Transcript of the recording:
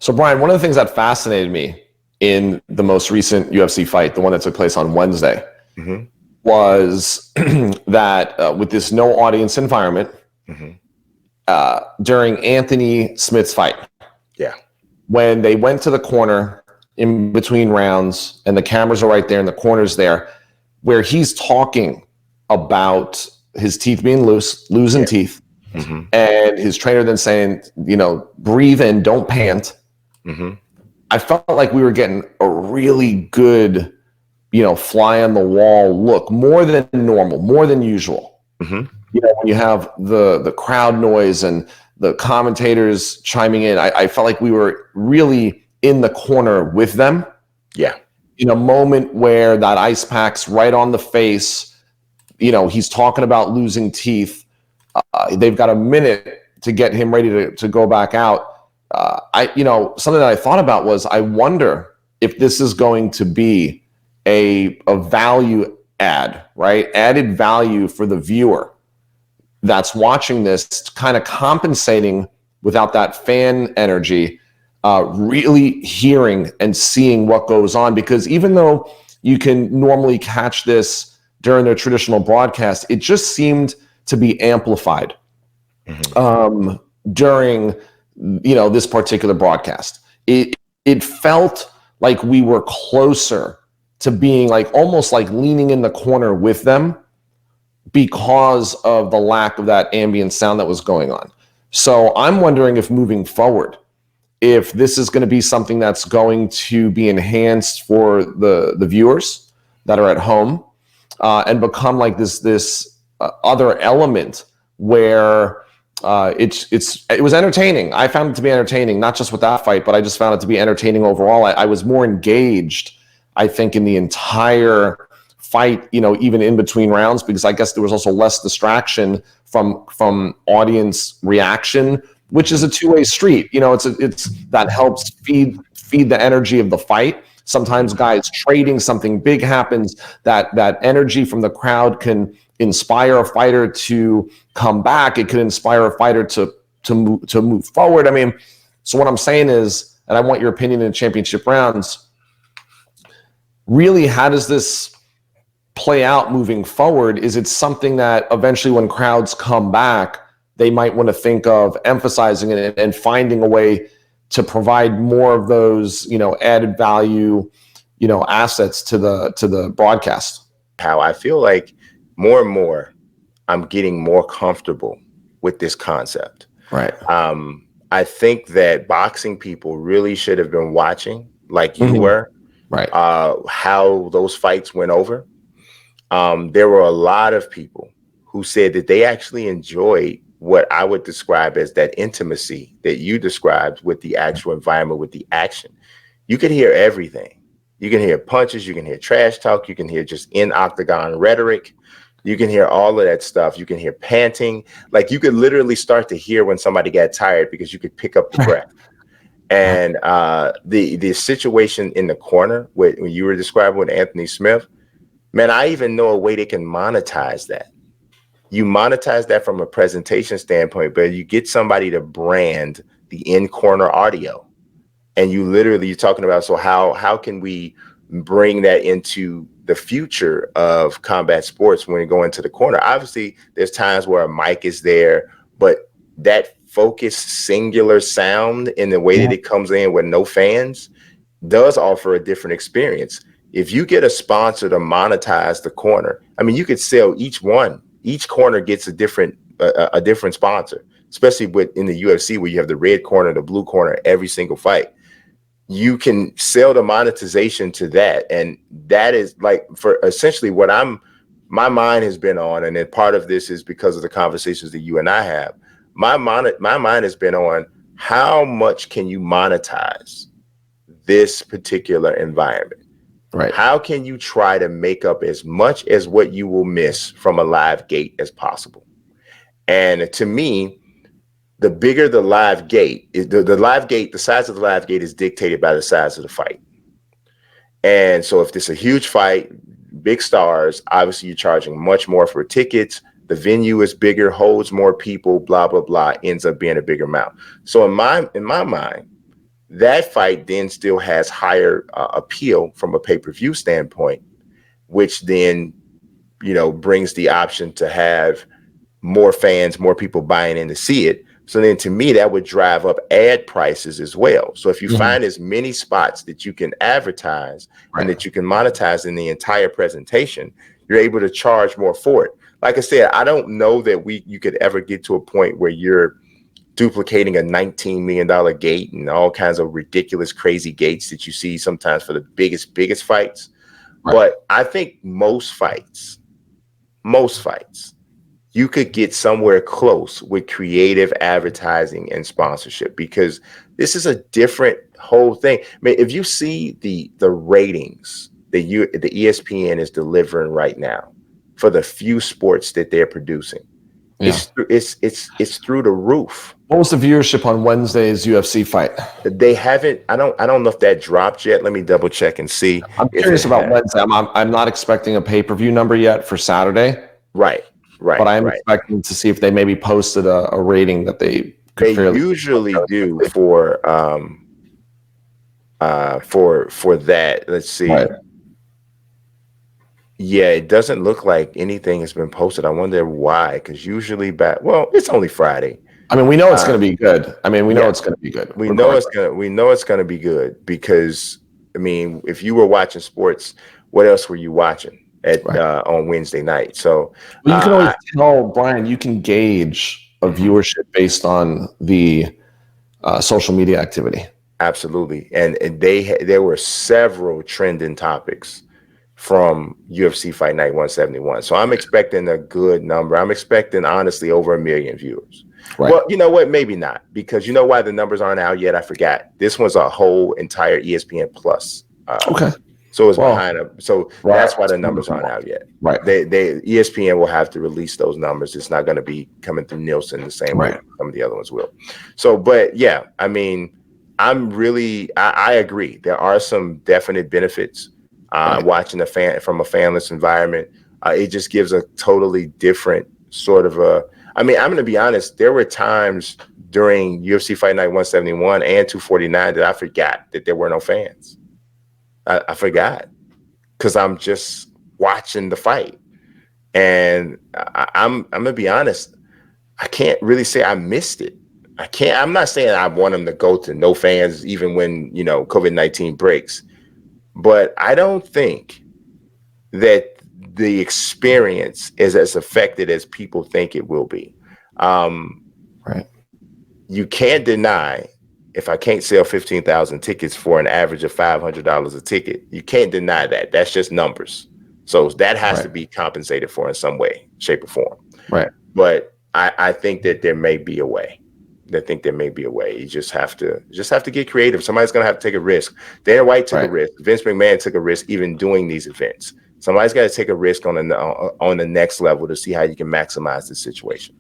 So, Brian, one of the things that fascinated me in the most recent UFC fight, the one that took place on Wednesday, was that with this no audience environment during Anthony Smith's fight, when they went to the corner in between rounds and the cameras are right there and the corner's there, where he's talking about his teeth being losing teeth, and his trainer then saying, breathe in, don't pant. I felt like we were getting a really good, fly on the wall look, more than normal, more than usual. When you have the crowd noise and the commentators chiming in, I felt like we were really in the corner with them. Yeah. In a moment where that ice pack's right on the face, he's talking about losing teeth. They've got a minute to get him ready to go back out. Something that I thought about was, I wonder if this is going to be a value add, right? Added value for the viewer that's watching this, kind of compensating without that fan energy, really hearing and seeing what goes on. Because even though you can normally catch this during their traditional broadcast, it just seemed to be amplified during this particular broadcast. It felt like we were closer to being almost like leaning in the corner with them because of the lack of that ambient sound that was going on. So I'm wondering if moving forward, if this is going to be something that's going to be enhanced for the viewers that are at home, and become like this other element where it was entertaining. I found it to be entertaining, not just with that fight, but I just found it to be entertaining overall. I was more engaged, I think, in the entire fight, even in between rounds, because I guess there was also less distraction from audience reaction, which is a two-way street. It's that helps feed the energy of the fight. Sometimes guys trading, something big happens, that energy from the crowd can inspire a fighter to come back. It could inspire a fighter to move forward. I mean, so what I'm saying is, and I want your opinion in championship rounds, really, how does this play out moving forward? Is it something that eventually when crowds come back, they might want to think of emphasizing it and finding a way to provide more of those, added value, assets to the broadcast? How I feel like more and more, I'm getting more comfortable with this concept. Right. I think that boxing people really should have been watching, like you were, right? How those fights went over. There were a lot of people who said that they actually enjoyed what I would describe as that intimacy that you described with the actual environment, with the action. You could hear everything. You can hear punches, you can hear trash talk, you can hear just in octagon rhetoric. You can hear all of that stuff. You can hear panting. Like, you could literally start to hear when somebody got tired because you could pick up the breath. And the situation in the corner when you were describing with Anthony Smith, man, I even know a way they can monetize that. You monetize that from a presentation standpoint, but you get somebody to brand the in-corner audio. And you're talking about, so how can we bring that into the future of combat sports when we go into the corner? Obviously, there's times where a mic is there, but that focused singular sound in the way that it comes in with no fans does offer a different experience. If you get a sponsor to monetize the corner, I mean, you could sell each corner gets a different sponsor, especially in the UFC where you have the red corner, the blue corner, every single fight. You can sell the monetization to that. And that is like, for essentially what my mind has been on. And then part of this is because of the conversations that you and I have. My mind has been on, how much can you monetize this particular environment? Right. How can you try to make up as much as what you will miss from a live gate as possible? And to me, the bigger the live gate is, the size of the live gate is dictated by the size of the fight. And so if it's a huge fight, big stars, obviously you're charging much more for tickets. The venue is bigger, holds more people, blah, blah, blah, ends up being a bigger amount. So in my mind, that fight then still has higher appeal from a pay-per-view standpoint, which then, brings the option to have more fans, more people buying in to see it. So then to me, that would drive up ad prices as well. So if you find as many spots that you can advertise and that you can monetize in the entire presentation, you're able to charge more for it. Like I said, I don't know that you could ever get to a point where you're duplicating a $19 million gate and all kinds of ridiculous, crazy gates that you see sometimes for the biggest fights. But I think most fights, you could get somewhere close with creative advertising and sponsorship, because this is a different whole thing. I mean, if you see the ratings that the ESPN is delivering right now for the few sports that they're producing, it's through the roof. What was the viewership on Wednesday's UFC fight? They haven't. I don't know if that dropped yet. Let me double check and see. I'm curious about Wednesday. I'm not expecting a pay-per-view number yet for Saturday. Right. But I'm expecting to see if they maybe posted a rating that they could usually do for that. Let's see. Right. Yeah, it doesn't look like anything has been posted. I wonder why, because usually it's only Friday. I mean, we know it's going to be good. I mean, we know it's going to be good. We know it's going to be good, because I mean, if you were watching sports, what else were you watching on Wednesday night? So you can always tell, Brian, you can gauge a viewership based on the social media activity. Absolutely. And there were several trending topics from UFC Fight Night 171. So I'm expecting a good number. I'm expecting, honestly, over 1 million viewers. Right. Well, you know what? Maybe not, because you know why the numbers aren't out yet? I forgot. This was a whole entire ESPN Plus. Okay. So it's behind them. So that's why the numbers aren't out yet. Right. ESPN will have to release those numbers. It's not going to be coming through Nielsen the same way some of the other ones will. So, but yeah, I mean, I agree. There are some definite benefits watching from a fanless environment. It just gives a totally different sort of I mean, I'm going to be honest. There were times during UFC Fight Night 171 and 249 that I forgot that there were no fans. I forgot, because I'm just watching the fight, and I'm gonna be honest. I can't really say I missed it. I'm not saying I want them to go to no fans even when COVID-19 breaks, but I don't think that the experience is as affected as people think it will be. You can't deny, if I can't sell 15,000 tickets for an average of $500 a ticket, you can't deny that. That's just numbers. So that has to be compensated for in some way, shape, or form. Right. But I think that there may be a way. You just have to get creative. Somebody's going to have to take a risk. Dana White took a risk. Vince McMahon took a risk even doing these events. Somebody's got to take a risk on the next level to see how you can maximize the situation.